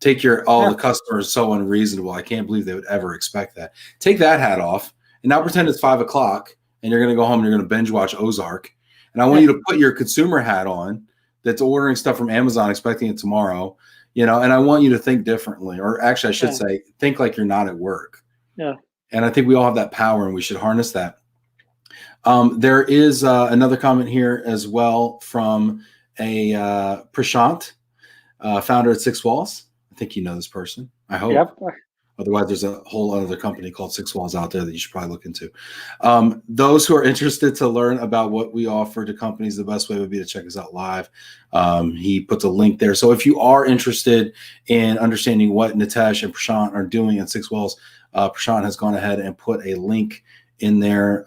Yeah. The customer is so unreasonable. I can't believe they would ever expect that. Take that hat off and now pretend it's 5 o'clock and you're going to go home and you're going to binge watch Ozark. And I want Yeah. you to put your consumer hat on that's ordering stuff from Amazon, expecting it tomorrow, and I want you to think differently, or actually I should Yeah. say, think like you're not at work. Yeah. And I think we all have that power and we should harness that. There is another comment here as well from a Prashant, founder at SixWallz. I think you know this person. I hope. Yep. Otherwise, there's a whole other company called SixWallz out there that you should probably look into. Those who are interested to learn about what we offer to companies, the best way would be to check us out live. He puts a link there. So if you are interested in understanding what Nitesh and Prashant are doing at SixWallz, Prashant has gone ahead and put a link in there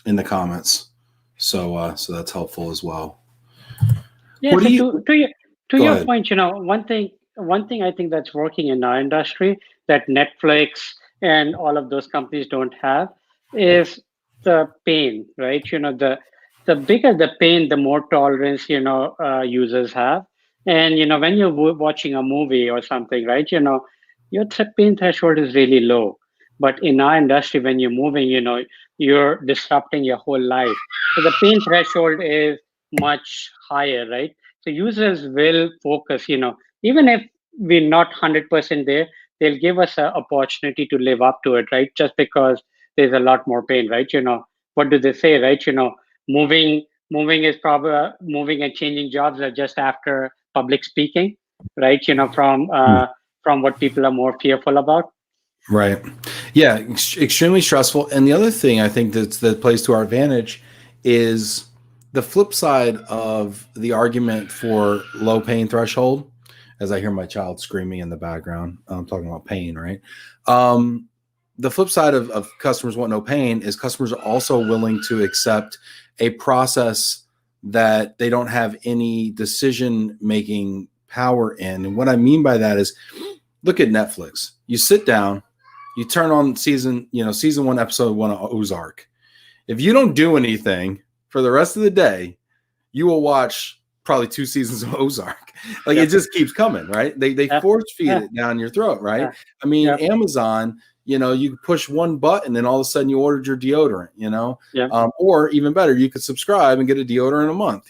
in the comments. So that's helpful as well. Yeah. What So do you to go your ahead? point, one thing I think that's working in our industry that Netflix and all of those companies don't have is the pain, right? The bigger the pain, the more tolerance users have. And when you're watching a movie or something, right? Your pain threshold is really low. But in our industry, when you're moving, you're disrupting your whole life. So the pain threshold is much higher, right? So users will focus, even if we're not 100% there, they'll give us an opportunity to live up to it, right? Just because there's a lot more pain, right? What do they say, right? Moving is probably moving and changing jobs are just after public speaking, right? From what people are more fearful about. Right. Yeah, extremely stressful. And the other thing I think that plays to our advantage is the flip side of the argument for low pain threshold. As I hear my child screaming in the background, I'm talking about pain, right? The flip side of customers want no pain is customers are also willing to accept a process that they don't have any decision making power in. And what I mean by that is, look at Netflix. You sit down, you turn on season 1, episode 1 of Ozark. If you don't do anything for the rest of the day, you will watch probably 2 seasons of Ozark. Like Yep. it just keeps coming, right? They Yeah. force feed Yeah. it down your throat, right? Yeah. I mean, Yep. Amazon, you push one button and all of a sudden you ordered your deodorant, Yeah. or even better, you could subscribe and get a deodorant a month,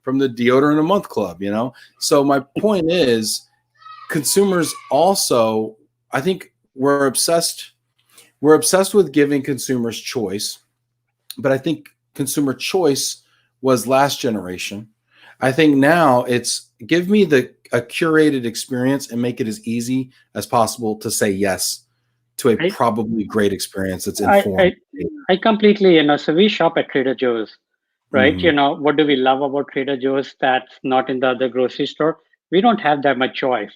from the deodorant a month club, So my point is, consumers also, I think we're obsessed with giving consumers choice, but I think consumer choice was last generation. I think now it's give me a curated experience and make it as easy as possible to say yes to a I, probably great experience that's I, informed. I, I completely, so we shop at Trader Joe's, right? Mhm. What do we love about Trader Joe's that's not in the other grocery store? We don't have that much choice.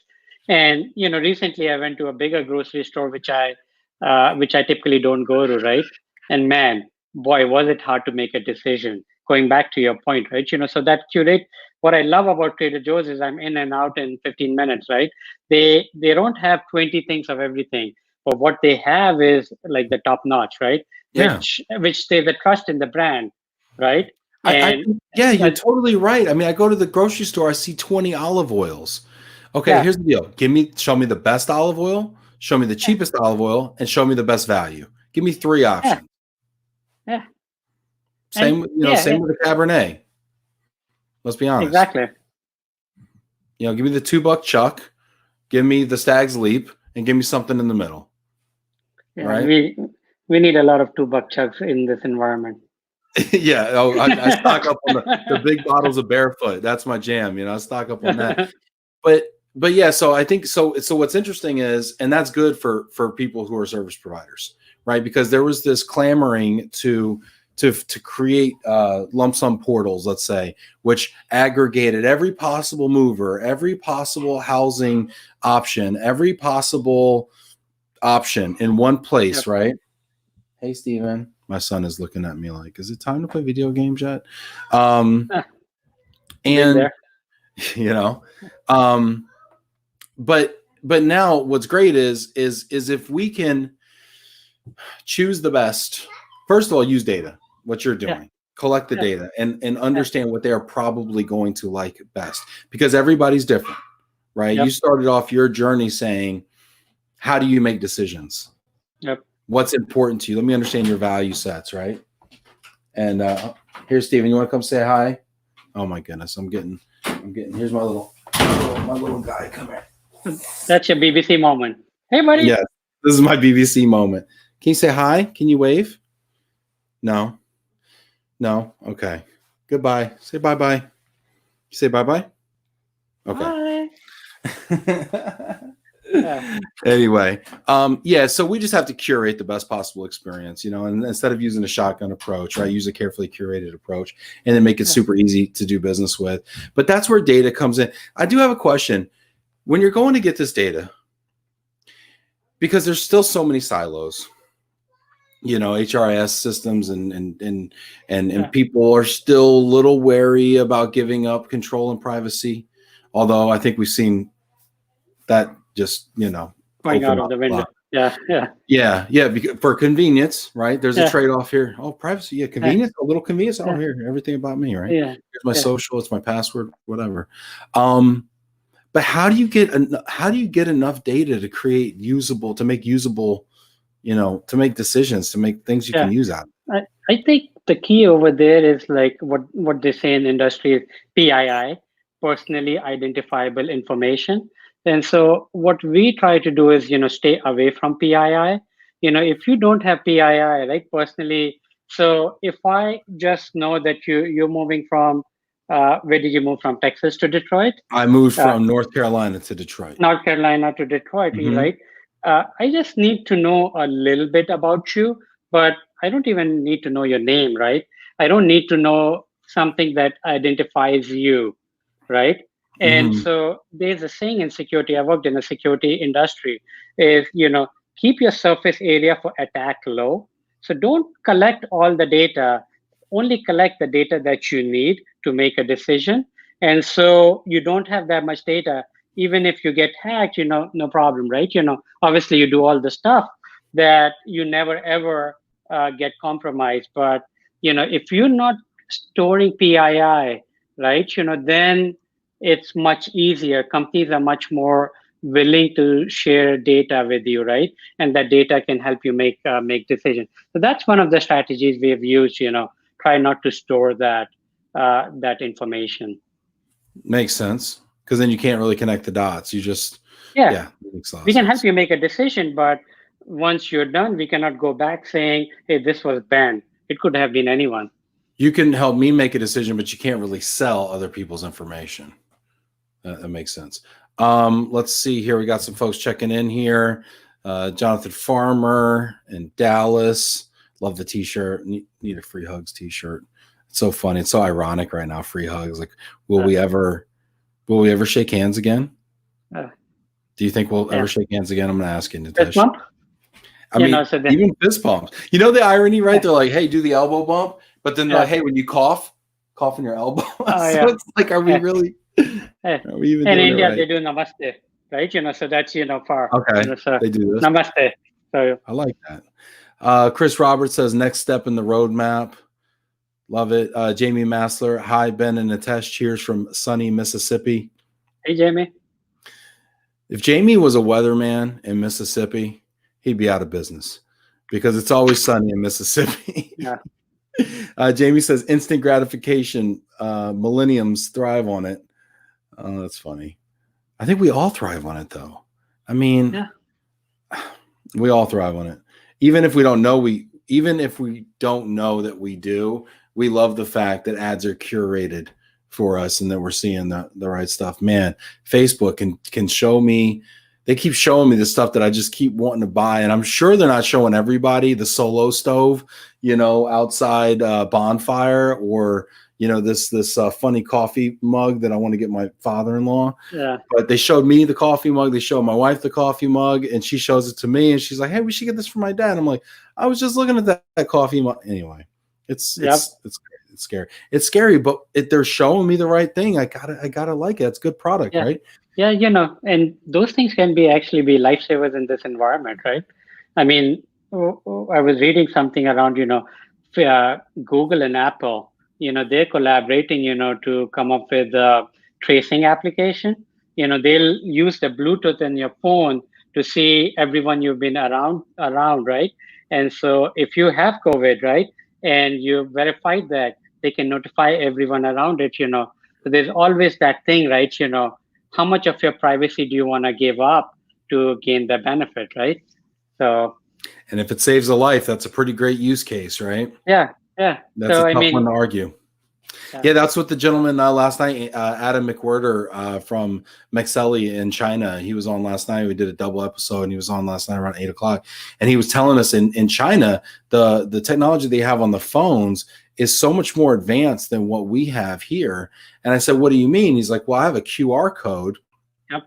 And recently I went to a bigger grocery store, which I typically don't go to, right? And man, boy, was it hard to make a decision. Going back to your point, right? So that curate. What I love about Trader Joe's is I'm in and out in 15 minutes, right? They don't have 20 things of everything, but what they have is like the top notch, right? Yeah. Which they the trust in the brand, right? I And yeah, you're uh, totally right. I mean, I go to the grocery store, I see 20 olive oils. Okay, yeah, here's the deal. Show me the best olive oil, show me the yeah, cheapest olive oil, and show me the best value. Give me three yeah, options. yeah, and Same, yeah, same yeah, with the Cabernet. Let's be honest. exactly. Give me the $2 chuck, give me the Stag's Leap, and give me something in the middle. Yeah, Right? we need a lot of $2 chucks in this environment. Yeah. Oh, I stock up on the big bottles of Barefoot. That's my jam. I stock up on that. But yeah, so I think so what's interesting is, and that's good for people who are service providers, right? Because there was this clamoring to create lump sum portals, let's say, which aggregated every possible mover, every possible housing option, every possible option in one place, Yep. right? Hey, Steven. My son is looking at me like, is it time to play video games yet? And Been there. um, but now what's great is if we can choose the best. First of all, use data. What you're Yeah, doing, collect the yeah, data, and yeah, understand what they are probably going to like best, because everybody's different, right? You yep, started off your journey saying, how do you make decisions? yep. What's important to you? Let me understand your value sets, right? And here's Steven. You want to come say hi? Oh my goodness, I'm getting. Here's my little guy. Come here. That's your BBC moment. Hey, buddy. Yes, this is my BBC moment. Can you say hi? Can you wave? No. Okay. Goodbye. Say bye bye. You say bye bye. Okay. Bye. Yeah, Anyway, yeah. So we just have to curate the best possible experience, and instead of using a shotgun approach, right, use a carefully curated approach, and then make it yeah, super easy to do business with. But that's where data comes in. I do have a question. When you're going to get this data, because there's still so many silos, HRIS systems and yeah. people are still a little wary about giving up control and privacy. Although I think we've seen that just, Going open out of up the a window. lot. Yeah, yeah, Yeah. Because for convenience, right? There's a yeah, trade-off here. Oh, privacy. Yeah. yeah, Convenience, a little convenience. Oh, yeah, here, everything about me, right? yeah, Here's my yeah. social, it's my password, whatever. But how do you get enough data to make usable, to make decisions, to make things you Yeah. can use out? I think the key over there is like what they say in industry is PII, personally identifiable information. And so what we try to do is, stay away from PII. If you don't have PII, right, personally, so if I just know that you're moving from, where did you move from, Texas to Detroit? I moved Uh, from North Carolina to Detroit. North Carolina to Detroit, Mm-hmm. right? I just need to know a little bit about you, but I don't even need to know your name, right? I don't need to know something that identifies you, right? And Mm-hmm. so there's a saying in security, I worked in the security industry, is, keep your surface area for attack low. So don't collect all the data, only collect the data that you need to make a decision. And so you don't have that much data. Even if you get hacked, no problem, right? Obviously you do all the stuff that you never ever get compromised. But if you're not storing PII, right, then it's much easier. Companies are much more willing to share data with you, right? And that data can help you make decisions. So that's one of the strategies we have used. Try not to store that information. Makes sense, because then you can't really connect the dots. You just, Yeah, yeah, it makes a lot of we can help sense. you make a decision, but once you're done, we cannot go back saying, "Hey, this was banned." It could have been anyone. You can help me make a decision, but you can't really sell other people's information. That makes sense. Let's see here. We got some folks checking in here. Jonathan Farmer in Dallas. Love the t-shirt. Need a free hugs t-shirt. It's so funny. It's so ironic right now. Free hugs. Like, will we ever shake hands again? Uh, Do you think we'll Yeah. ever shake hands again? I'm going to ask you, Fist Nitesh. bump. I mean, So then, even fist bumps. You know the irony, right? yeah, They're like, "Hey, do the elbow bump," but then they're yeah, like, "Hey, when you cough in your elbow." So yeah. it's like, are we Yeah. really? Yeah. Are we even In doing it India, right? they do namaste, right? So that's for Okay, so they do this. namaste. So I like that. Chris Roberts says next step in the roadmap. Love it. Jamie Massler, hi Ben and Nitesh. Cheers from sunny Mississippi. hey, Jamie. If Jamie was a weatherman in Mississippi, he'd be out of business because it's always sunny in Mississippi. Yeah. Jamie says instant gratification. Millenniums thrive on it. Oh, that's funny. I think we all thrive on it, though. I mean, Yeah. we all thrive on it. Even if we don't know that we do, we love the fact that ads are curated for us and that we're seeing the right stuff. Man, Facebook can show me. They keep showing me the stuff that I just keep wanting to buy, and I'm sure they're not showing everybody the solo stove, outside bonfire, or this funny coffee mug that I want to get my father-in-law. Yeah. But they showed me the coffee mug. They showed my wife the coffee mug, and she shows it to me, and she's like, "Hey, we should get this for my dad." I'm like, "I was just looking at that coffee mug." Anyway, it's scary. It's scary, but they're showing me the right thing. I gotta like it. It's good product, Yeah. right? Yeah. And those things can actually be lifesavers in this environment, right? I mean, I was reading something around, Google and Apple, they're collaborating, to come up with a tracing application. They'll use the Bluetooth in your phone to see everyone you've been around, right? And so if you have COVID, right, and you verified that, they can notify everyone around it, So there's always that thing, right? How much of your privacy do you want to give up to gain the benefit, right? So, And if it saves a life, that's a pretty great use case, right? yeah. That's So a I tough one mean, to argue. yeah, Yeah, that's what the gentleman last night, Adam McWhirter from McSelly in China, he was on last night. We did a double episode, and he was on last night around 8 o'clock. And he was telling us in China, the technology they have on the phones is so much more advanced than what we have here. And I said, "What do you mean?" He's like, "Well, I have a QR code. yep,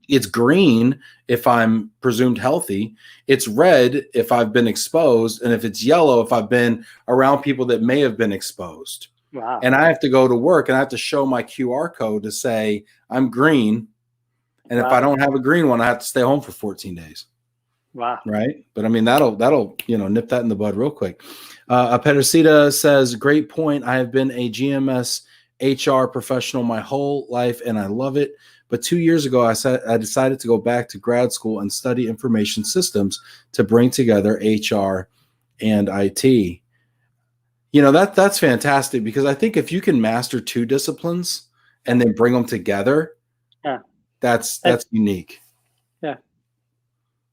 It's green if I'm presumed healthy. It's red if I've been exposed. And if it's yellow, if I've been around people that may have been exposed. wow, And I have to go to work and I have to show my QR code to say I'm green. And if I wow, don't have a green one, I have to stay home for 14 days." wow. Right. But I mean, that'll nip that in the bud real quick. Pedersita says, "Great point. I have been a GMS HR professional my whole life and I love it. But 2 years ago, I decided to go back to grad school and study information systems to bring together HR and IT." That's fantastic, because I think if you can master two disciplines and then bring them together, Yeah, that's that's unique. yeah.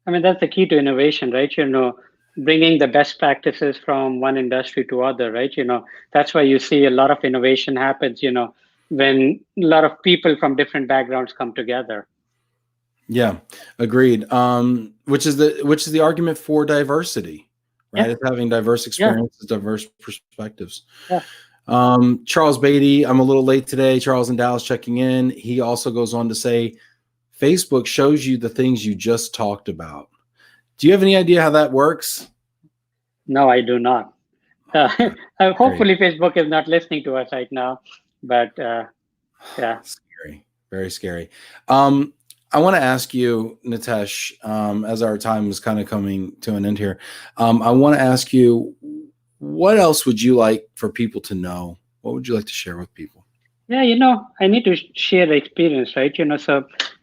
I mean, that's the key to innovation, right? Bringing the best practices from one industry to other, right? That's why you see a lot of innovation happens. When a lot of people from different backgrounds come together. Yeah, agreed. Which is the argument for diversity, right? Yeah, It's having diverse yeah, experiences, diverse perspectives. yeah. Charles Beatty, I'm a little late today. Charles in Dallas checking in. He also goes on to say, Facebook shows you the things you just talked about. Do you have any idea how that works? No, I do not. That's Hopefully, Facebook is not listening to us right now, but yeah. Scary, very scary. I want to ask you, Nitesh, as our time is kind of coming to an end here, I want to ask you, what else would you like for people to know? What would you like to share with people? Yeah, I need to share the experience, right?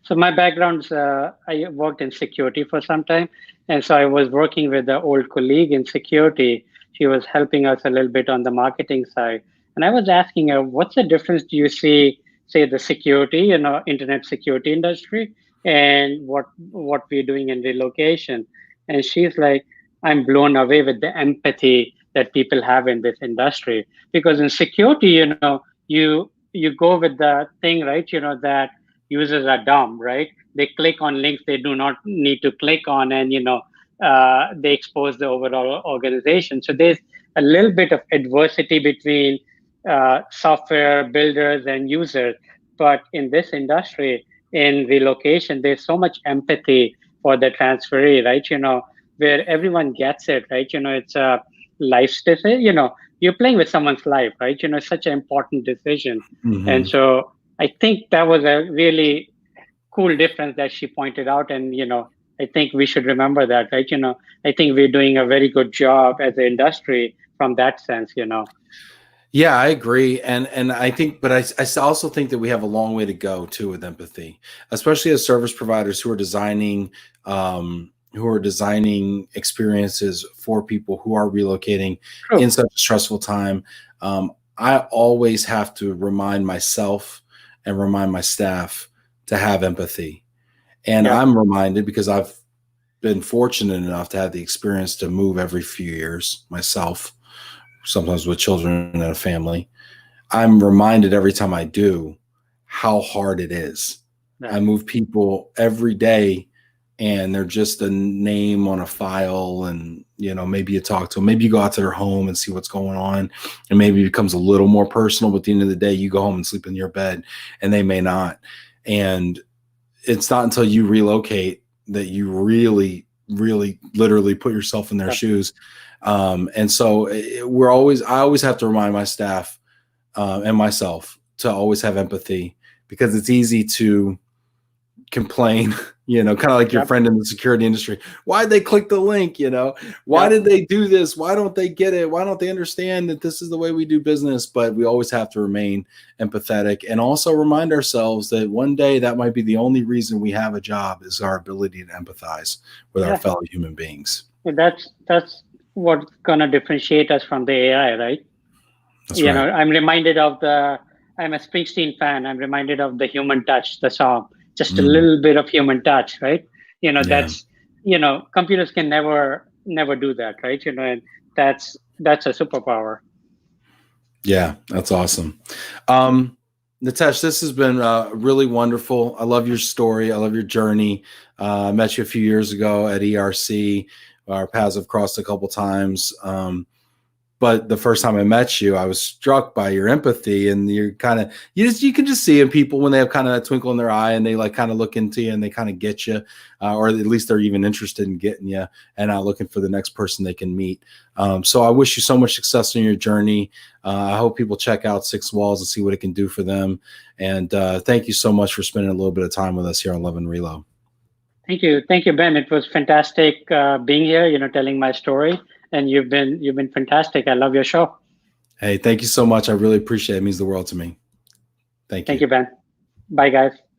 So my background's I worked in security for some time, and so I was working with an old colleague in security. She was helping us a little bit on the marketing side, and I was asking her, "What's the difference do you see, say, the security, internet security industry, and what we're doing in relocation?" And she's like, "I'm blown away with the empathy that people have in this industry, because in security, you go with the thing, right? That users are dumb, right? They click on links they do not need to click on, and they expose the overall organization. So there's a little bit of adversity between software builders and users. But in this industry, in relocation, there's so much empathy for the transferee, right? Where everyone gets it, right? It's a life decision. You're playing with someone's life, right? It's such an important decision. And Hmm. so I think that was a really cool difference that she pointed out. And, I think we should remember that, right? I think we're doing a very good job as an industry from that sense. Yeah, I agree, and I think, but I also think that we have a long way to go too with empathy, especially as service providers who are designing experiences for people who are relocating in True. such a stressful time. I always have to remind myself and remind my staff to have empathy, and Yeah. I'm reminded because I've been fortunate enough to have the experience to move every few years myself, sometimes with children and a family. I'm reminded every time I do how hard it is. I Right. move people every day and they're just a name on a file, and maybe you talk to them, maybe you go out to their home and see what's going on, and maybe it becomes a little more personal, but at the end of the day you go home and sleep in your bed and they may not. And it's not until you relocate that you really, really, literally put yourself in their Yep. shoes. And so I always have to remind my staff and myself to always have empathy, because it's easy to complain, kind of like your Yep. friend in the security industry. Why'd they click the link? Why Yep. did they do this? Why don't they get it? Why don't they understand that this is the way we do business? But we always have to remain empathetic and also remind ourselves that one day that might be the only reason we have a job, is our ability to empathize with our Yeah. fellow human beings. That's what's gonna differentiate us from the AI, right? That's right. I'm reminded of the. I'm a Springsteen fan. I'm reminded of the Human Touch, the song. Just a Mm, little bit of human touch, right? yeah. That's computers can never do that, right? And that's a superpower. Yeah, that's awesome. Um, Nitesh, this has been really wonderful. I love your story. I love your journey. I met you a few years ago at ERC. Our paths have crossed a couple times. But the first time I met you, I was struck by your empathy, and you're kind of you can just see in people when they have kind of that twinkle in their eye and they like kind of look into you and they kind of get you, or at least they're even interested in getting you and not looking for the next person they can meet. So I wish you so much success in your journey. I hope people check out SixWallz and see what it can do for them. And thank you so much for spending a little bit of time with us here on Love and Relo. Thank you, Ben. It was fantastic being here. Telling my story, and you've been fantastic. I love your show. Hey, thank you so much. I really appreciate it. It means the world to me. Thank Thank you. you, Ben. Bye, guys.